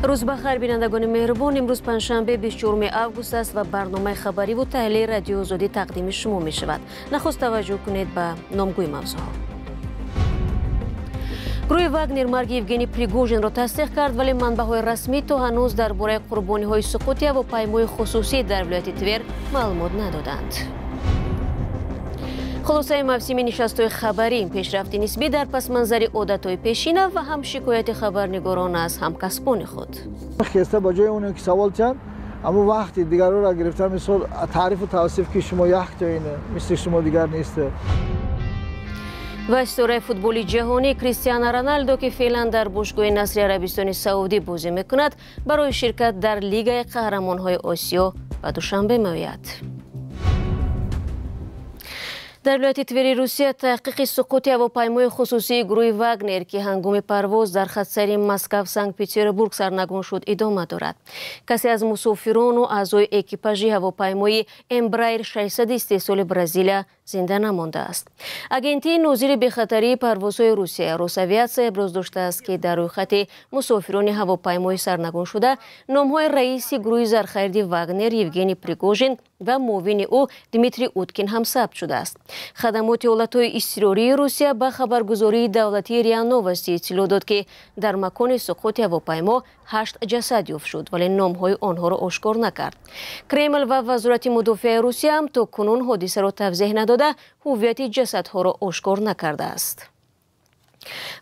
روز بخیر بینندگان مهربان، امروز پنجشنبه 24 آگوست است و برنامه خبری و تحلیل رادیو آزادی تقدیم شما می شود. نخست توجه کنید به نامگوی موضوعها. گروه واگنر مرگ یوگنی پریگوژین را تصدیق کرد، ولی منبع‌های رسمی تا هنوز درباره قربانی‌های سقوط هواپیمای خصوصی در ولایت تور معلومات ندادند. خلاصه موسمی نشست‌های خبری، پیشرفت نسبی در پس منظر عادت‌های پیشین و هم شکایت خبرنگاران از همکسبان خود. خسته با جای اون که سوال کرد، اما وقتی دیگر را گرفتن، مثل تعریف و توصیف که شما یک تا اینه، مثل شما دیگر نیسته. و استاره فوتبال جهانی، کریستیانو رونالدو که فعلا در باشگاه نصر عربستان سعودی بازی میکند، برای شرکت در لیگ قهرمان‌های آسیا و دوشنبه میآید. در ولایت تور روسیه تحقیق سقوط هواپیمای خصوصی گروه واگنر که هنگام پرواز در خط سری مسکو سنت پترزبورگ سرنگون شد ادامه دارد. کسی از مسافران و اعضای اکیپاژ هواپیمای امبرایر 600 استحصال برزیلیا زنده نمانده است. آگنتی نظیر بخطری پروازهای روسیه روساویاتسیا ابراز داشته است که در روی خط مسافران هواپیمای سرنگون شده نام‌های رئیس گروه زرخرد واگنر یوگنی پریگوژین و معاون او دیمیتری اوتکین هم ثبت شده است. خدمات ایالت‌های اضطراری روسیه به خبرگزاری دولتی ریا نووستی اطلاع داد که در مکان سقوط هواپیما 8 جسد یافت شد، ولی نام‌های آنها را آشکار نکرد. کرمل و وزارت مدافع روسیه هم تا کنون حادثه را توضیح نداده هویت جسدها را آشکار نکرده است.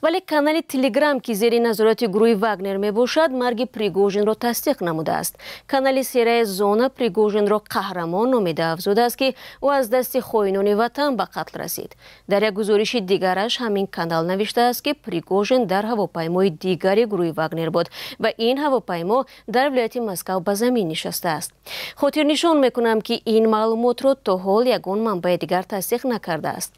ولی کانال تلگرام که زیر نظارت گروه واگنر می باشد مرگ پریگوژین را تصدیق نموده است. کانال سیره زونا پریگوژین را قهرمان نامیده افزوده است که او از دست خائنان وطن به قتل رسید. در یک گزارش دیگرش همین کانال نوشته است که پریگوژین در هواپیمای دیگری گروه واگنر بود و این هواپیما در ولایت مسکو به زمین نشسته است. خاطر نشان میکنم که این معلومات را تا حال یگان منبع دیگر تصدیق نکرده است.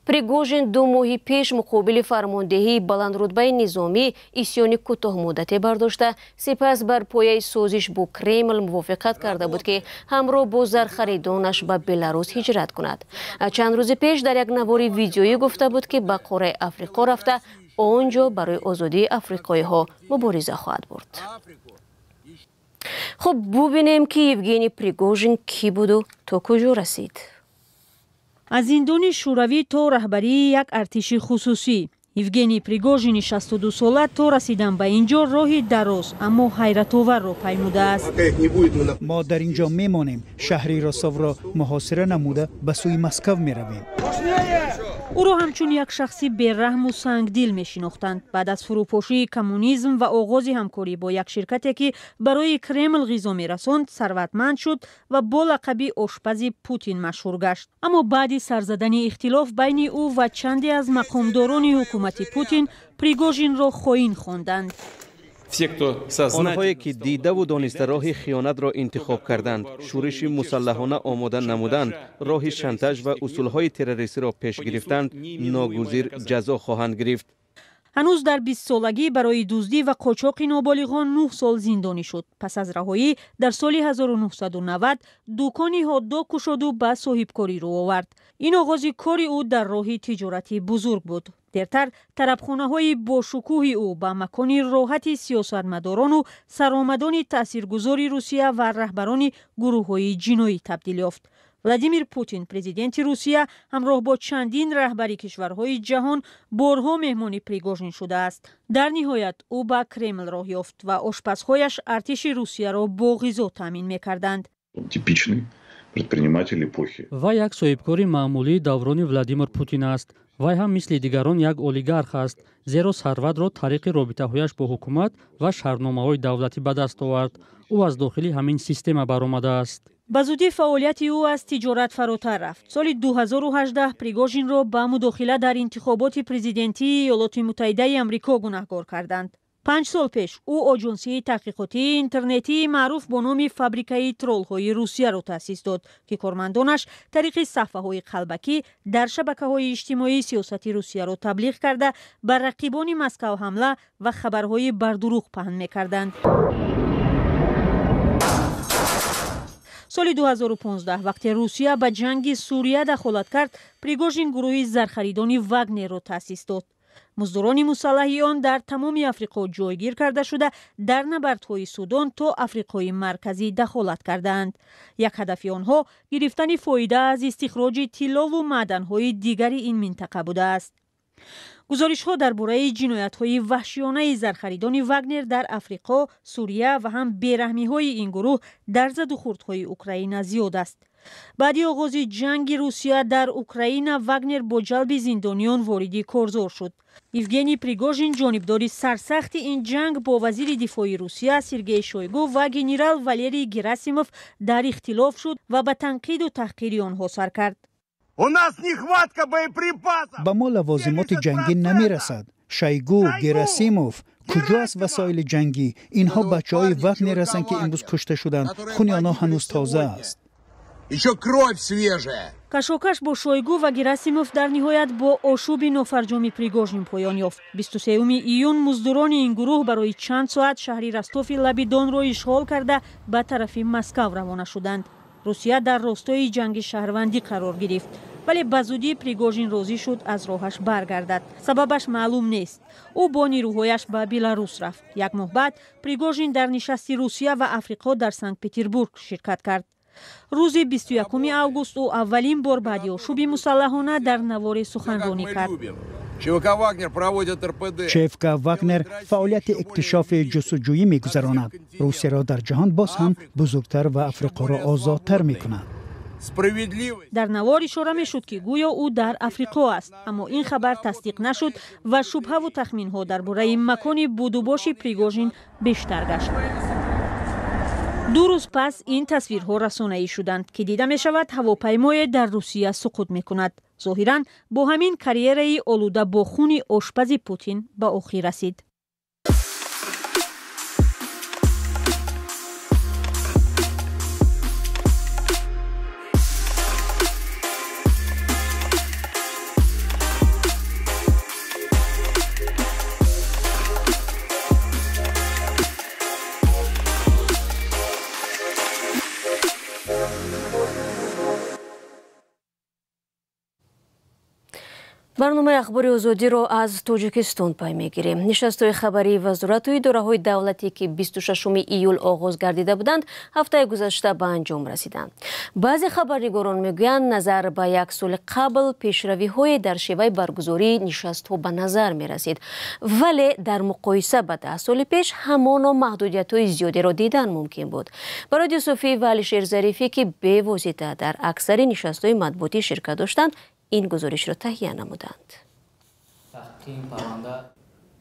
پریگوژین 2 ماه پیش مقابل فرماندهی بلندرتبه نظامی اسیانی کوتاه مدتی برداشته، سپس بر پایه سازش با کرمل موافقت کرده بود که همراه با زرخریدانش به بلاروس هجرت کند. چند روز پیش در یک نوار ویدیویی گفته بود که به قاره افریقا رفته آنجا برای آزادی افریقایی ها مبارزه خواهد برد. خب ببینیم که یوگنی پریگوژین کی بود و تا کجا رسید. از زندان شوروی تا رهبری یک ارتش خصوصی، یوگنی پریگوژین 62 ساله تا رسیدن به اینجا راهی دراز اما حیرت آور را پیموده است. ما در اینجا میمانیم، شهری راستاو را محاصره نموده به سوی مسکو میرویم. او را همچون یک شخصی بی‌رحم و سنگدل میشناختند. بعد از فروپاشی کمونیسم و آغاز همکاری با یک شرکتی که برای کرمل غذا میرساند ثروتمند شد و با لقب آشپز پوتین مشهور گشت. اما بعد سرزدن اختلاف بین او و چندی از مقامداران حکومت پوتین، پریگوژین را خائن خواندند. آنهایی که دیده و دانسته راه خیانت را انتخاب کردند، شورش مسلحانه آماده نمودند، راه شانتاژ و اصولهای تروریستی را پیش گرفتند، ناگزیر جزا خواهند گرفت. هنوز در 20 سالگی برای دزدی و قاچاق نابالغان 9 سال زندانی شد. پس از رهایی در سال 1990 دکانی هات‌داگ گشاد و به صاحبکاری رو آورد. این آغاز کاری او در راه تجارتی بزرگ بود. دیرتر طربخانه‌های با شکوه او به مکان راحت سیاستمداران و سرآمدان تاثیرگذار روسیه و رهبران گروه‌های جنایی تبدیل یافت. ولادیمیر پوتین پرزیدنت روسیه همراه با چندین رهبری کشورهای جهان بارها مهمان پریگوژین شده است. در نهایت او به کرمل راه یافت و آشپزهایش ارتش روسیه را با غذا تامین می‌کردند. و یک صاحبکار معمولی دوران ولادیمیر پوتین است. وی هم مثل دیگران یک اولیگارخ است، زیرا ثروت را طریق رابطه‌هایش با حکومت و شهرنامه‌های دولتی به دست آورد. او از داخلی همین سیستم برآمده است. به زودی فعالیت او از تجارت فراتر رفت. سال 2018 پریگوژین را به مداخله در انتخابات پرزیدنتی ایالات متحده آمریکا گناهکار کردند. 5 سال پیش او آژانسی تحقیقاتی اینترنتی معروف با نام فابریکه ترول‌های روسیه را تأسیس داد که کارمندانش طریق صفحه‌های قلبکی در شبکه‌های اجتماعی سیاست روسیه را تبلیغ کرده بر رقیبان مسکو حمله و خبرهای بردروغ پهن می‌کردند. سال 2015 وقتی روسیه به جنگ سوریه دخالت کرد، پریگوژین گروه زرخریدان واگنر را تأسیس داد. مزدوران مسلحی آن در تمام آفریقا جایگیر کرده شده در نبردهای سودان تا آفریقای مرکزی دخالت کردند. یک هدف آنها گرفتن فایده از استخراج طلا و معدن‌های دیگر این منطقه بوده است. گزارش‌ها درباره جنایت‌های وحشیانه زرخریدان واگنر در آفریقا، سوریه و هم بیرحمی‌های این گروه در زد و خوردهای اوکراین زیاد است. بعد آغاز جنگ روسیه در اوکراین، واگنر با جلب زندانیان وارد کارزار شد. یوگنی پریگوژین، جانبدار سرسخت این جنگ، با وزیر دفاع روسیه سرگئی شویگو و گنرال والری گراسیموف در اختلاف شد و به تنقید و تحقیر آنها سر کرد. به ما لوازمات جنگی نمی رسد. شویگو، گراسیموف، کجا است وسایل جنگی؟ اینها بچه‌های واگنر هستند که امروز کشته شدند. خون آنها هنوز تازه است. کشاکش با شویگو و گراسیموف در نهایت با آشوب نافرجام پریگوژین پایان یافت. 23 ایون مزدوران این گروه برای چند ساعت شهر رستوف لب دون را اشغال کرده به طرف مسکو روانه شدند. روسیه در راستای جنگ شهروندی قرار گرفت، ولی به زودی پریگوژین راضی شد از راهش برگردد. سببش معلوم نیست. او با نیروهایش به بلاروس رفت. یک ماه بعد پریگوژین در نشست روسیه و آفریقا در سنت پترزبورگ شرکت کرد. روز 21 آگوست او اولین بار بعد آشوب مسلحانه در نوار سخنرانی کرد. چفکا واگنر فعالیت اکتشاف جستجویی می‌گذراند. روسیه را در جهان باز هم بزرگتر و آفریقا را آزادتر می‌کند. در نوار اشاره می‌شد که گویا او در آفریقا است، اما این خبر تصدیق نشد و شبهه و تخمین‌ها درباره مکان بود و باش پریگوژین بیشتر گشت. 2 روز پس این تصویرها رسانه‌ای شدند که دیده می شود هواپیمای در روسیه سقوط می کند. ظاهراً با همین کاریری آلوده با خون آشپز پوتین به آخر رسید. برنامه اخبار آزادی را از تاجیکستان پی میگیریم. نشست‌های خبری وزارت و اداره‌های دولتی که 26 ایول آغاز گردیده بودند، هفته گذشته به انجام رسیدند. بعضی خبرنگاران میگویند نظر به یک سال قبل پیشروی‌های در شیوه برگزاری نشست‌ها به نظر می‌رسید، ولی در مقایسه با 10 سال پیش همان محدودیت‌های زیادی را دیدن ممکن بود. برای صوفی و علیشیر ظریفی که به واسطه در اکثر نشست‌های مطبوعاتی شرکت داشتند، این گزارش را تهیه نمودند.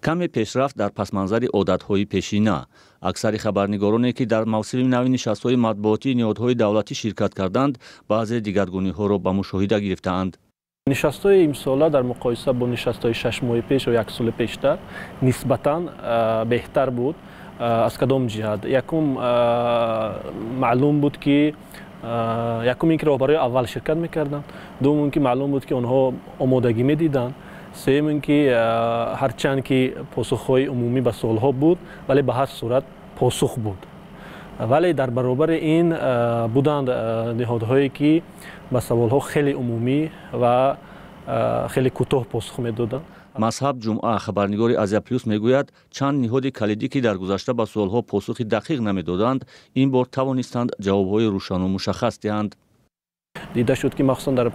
کمی پیشرفت در پسمانظر عادت‌های پیشینه. اکثر خبرنگارانی که در موسم نو نشست‌های مطبوعاتی نهادهای دولتی شرکت کردند، بعضی دیگرگونی‌ها را به مشاهده گرفتند. نشست‌های امساله در مقایسه با نشست‌های 6 ماه پیش و 1 سال پیشتر نسبتاً بهتر بود. از کدام جهت؟ یکم معلوم بود که یکم اینکه راهبرای اول شرکت میکردن، دوم اینکه معلوم بود که آنها آمادگی میدیدن، سوم اینکه هرچند که پاسخهای عمومی به سوالها بود ولی به هر صورت پاسخ بود، ولی در برابر این بودند نهادهایی که به سوالها خیلی عمومی و خیلی کوتاه پاسخ میدادند. مذهب جمعه خبرنگار آزیا پلوس میگوید چند نهاد کلیدی که در گذشته به سوالها پاسخ دقیق نمیدادند، این بار توانستند جوابهای روشن و مشخص دهند. دیده شد که مخصوصا در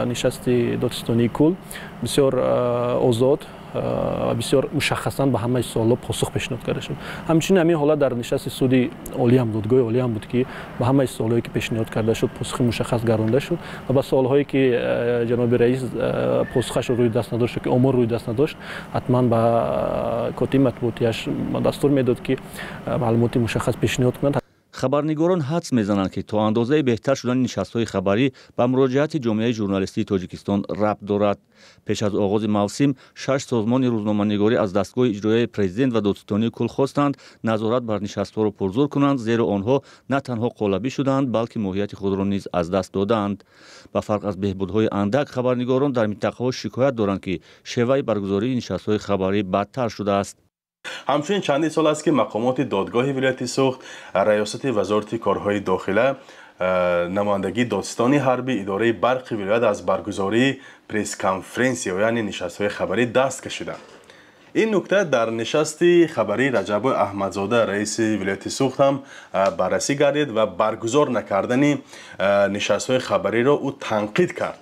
نشست دادستانی کل بسیار آزاد و بسیار مشخصاً به همه سوالات پاسخ پیشنهاد کرده شد. همچنین همین حالت در نشست سودی عالی هم دادگاه عالی هم بود که به همه سوالایی که پیشنهاد کرده شد پاسخ مشخص گرانده شد و به سوالهایی که جناب رئیس پاسخش روی دست نداشت که امور روی دست نداشت، حتما به کاتب مطبوعاتیش دستور میداد که معلومات مشخص پیشنهاد کنند. خبرنگاران حدس میزنند که تا اندازه بهتر شدن نشست‌های خبری به مراجعت جامعه ژورنالیستی تاجیکستان ربط دارد. پیش از آغاز موسم 6 سازمان روزنامه‌نگاری از دستگاه اجرایی پرزیدنت و دادستانی کل خواستند نظارت بر نشست‌ها را پرزور کنند، زیرا آنها نه تنها قالبی شدند بلکه ماهیت خود را نیز از دست دادند. با فرق از بهبودهای اندک، خبرنگاران در منطقه‌ها شکایت دارند که شیوه برگزاری نشست‌های خبری بدتر شده است. همچنین چندین سال است که مقامات دادگاه ولایت سوخت، ریاست وزارت کارهای داخله نمایندگی دادستانی حربی اداره برق ولایت از برگزاری پریس کانفرنسی یعنی نشست‌های خبری دست کشیدند. این نکته در نشست خبری رجب احمدزاده رئیس ولایت سوخت هم بررسی گردید و برگزار نکردن نشست‌های خبری را او تنقید کرد.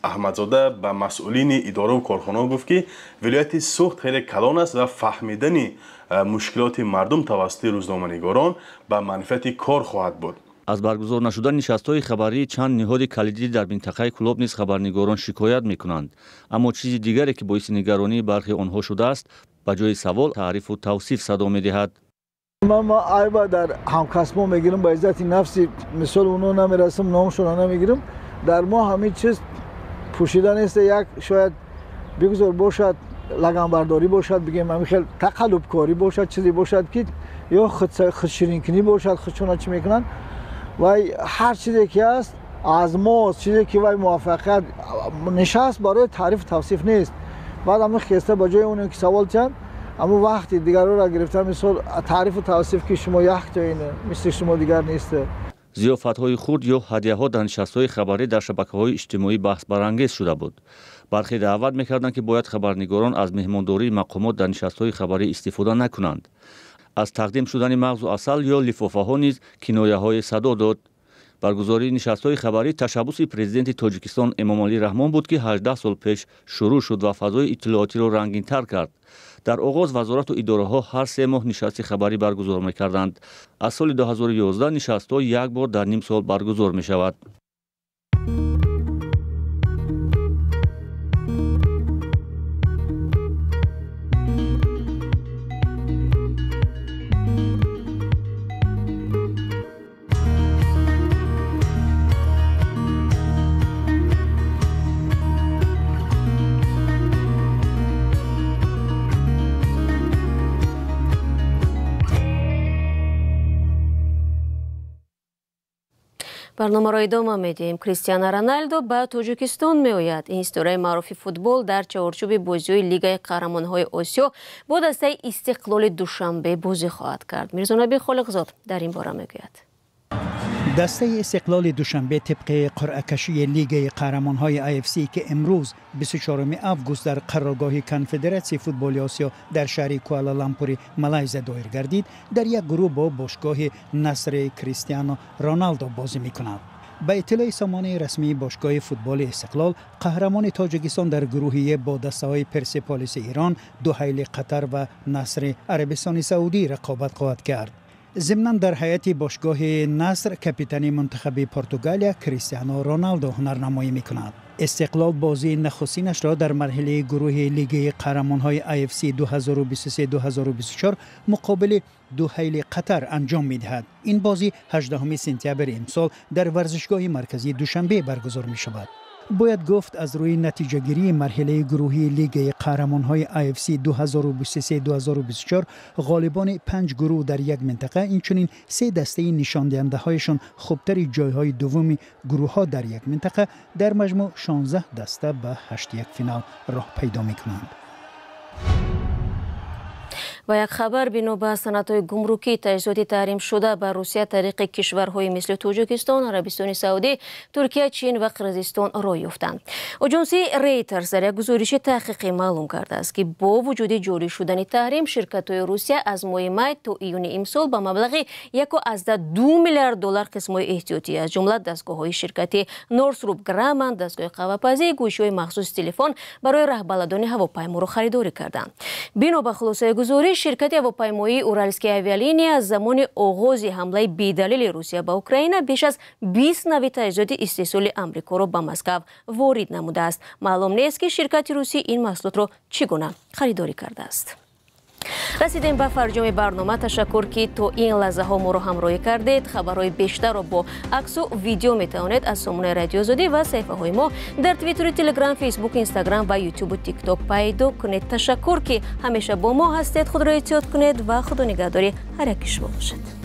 احمدزاده به مسئولین اداره و کارخانه گفت که ولایت سوخت خیلی کلان است و فهمیدن مشکلات مردم توسط روزنامه‌نگاران به منفعت کار خواهد بود. از برگزار نشدن نشست‌های خبری چند نهاد کلیدی در منطقه کلوب نیز خبرنگاران شکایت می‌کنند، اما چیزی دیگری که باعث نگرانی برخی آنها شده است به جای سوال تعریف و توصیف صدا می‌دهد. ما عیبا در همکسبان میگیریم، با عزت نفسی مثال اونو نمیرسم، نامشون نمیگیریم. در ما همه چیز پوشیده نیست. یک شاید بگذار باشد لگنبرداری باشد، بگیم همین خیلی تقلب کاری باشد، چیزی باشد که یا خود شیرین کنی باشد، خودشون چی میکنن و هر چیزی که هست از ما چیزی که وای موافقت نشست برای تعریف توصیف نیست. بعد همین خسته با جای اون که سوال چند اما وقتی دیگر را گرفتم مثال تعریف و توصیف که شما یک تا اینه مثل شما دیگر نیست. ضیافت‌های خرد یا هدیه‌ها در نشست‌های خبری در شبکه‌های اجتماعی بحث برانگیز شده بود. برخی دعوت می‌کردند که باید خبرنگاران از مهمانداری مقامات در نشست‌های خبری استفاده نکنند. از تقدیم شدن مغز و عسل یا لفافه‌ها نیز کنایه‌های صدا داد. برگزاری نشست‌های خبری تشبث پرزیدنت تاجیکستان امامعلی رحمان بود که 18 سال پیش شروع شد و فضای اطلاعاتی را رنگین‌تر کرد. در آغاز وزارت و اداره‌ها هر 3 ماه نشست خبری برگزار می‌کردند. از سال 2011 نشست‌ها یک بار در نیم سال برگزار می‌شود. برنامه را ادامه میدیم. کریستیانو رونالدو به تاجیکستان میآید. این استوره معروف فوتبال در چارچوب بازی لیگ قهرمان‌های آسیا با دسته استقلال دوشنبه بازی خواهد کرد. میرزا نبی خالقزاد در این باره میگوید. دسته استقلال دوشنبه طبق قرعه کشی لیگ قهرمان‌های AFC که امروز 24 آگوست در قرارگاه کنفدراسیون فوتبال آسیا در شهر کوالالامپور مالایزیا دایر گردید، در یک گروه با باشگاه نصر کریستیانو رونالدو بازی می‌کند. به اطلاع سامانه رسمی باشگاه فوتبال استقلال، قهرمان تاجیکستان در گروهی با دسته‌های پرسپولیس ایران، دوحیل قطر و نصر عربستان سعودی رقابت خواهد کرد. ضمناً در هیئت باشگاه نصر کاپیتان منتخب پرتغالیا کریستیانو رونالدو هنرنمایی می‌کند. استقلال بازی نخستینش را در مرحله گروه لیگ قهرمان‌های AFC 2023-2024 مقابل دوحیل قطر انجام می‌دهد. این بازی 18 سپتامبر امسال در ورزشگاه مرکزی دوشنبه برگزار می‌شود. باید گفت از روی نتیجه گیری مرحله گروهی لیگ قهرمان‌های AFC 2023-2024 غالبان 5 گروه در یک منطقه اینچنین 3 دسته نشان دهنده‌هایشان خوبتر جایهای دومی گروه‌ها در یک منطقه در مجموع 16 دسته به 8 فینال راه پیدا می‌کنند. و یک خبر بینو به صنعت‌های گمرکی تجهیزات تحریم شده به روسیه طریق کشورهای مثل تاجیکستان، عربستان سعودی، ترکیه، چین و قرقیزستان راه یافتند. آژانس ریترز در یک گزارش تحقیقی معلوم کرده است که با وجود جاری شدن تحریم، شرکت‌های روسیه از ماه می تا ایون امسال به مبلغ 1.2 میلیارد دلار قسم‌های احتیاطی از جمله دستگاه‌های شرکتی نورثروپ گرامن، دستگاه قهوه‌پزی، گوشی‌های مخصوص تلفن برای رهبرداری هواپیما را خریداری کردند. بنا به خلاصه گزارش، شرکت هواپیمایی اورالسکی اویالینیا از زمان آغاز حمله بی‌دلیل روسیه به اوکراین بیش از 20 نوع تجهیزات استحصال آمریکا را به مسکو وارد نموده است. معلوم نیست که شرکت روسی این محصولات را چگونه خریداری کرده است. رسیدیم به فرجام برنامه. تشکر که تا این لحظه ها ما رو همراهی کردید. خبرهای بیشتر را با عکس و ویدیو می توانید از سامانه رادیو آزادی و صفحه های ما در توییتر، تلگرام، فیسبوک، اینستاگرام و یوتیوب و تیک تاک پیدا کنید. تشکر که همیشه با ما هستید. خود را احتیاط کنید و خدا نگهداری هر یک شما باشد.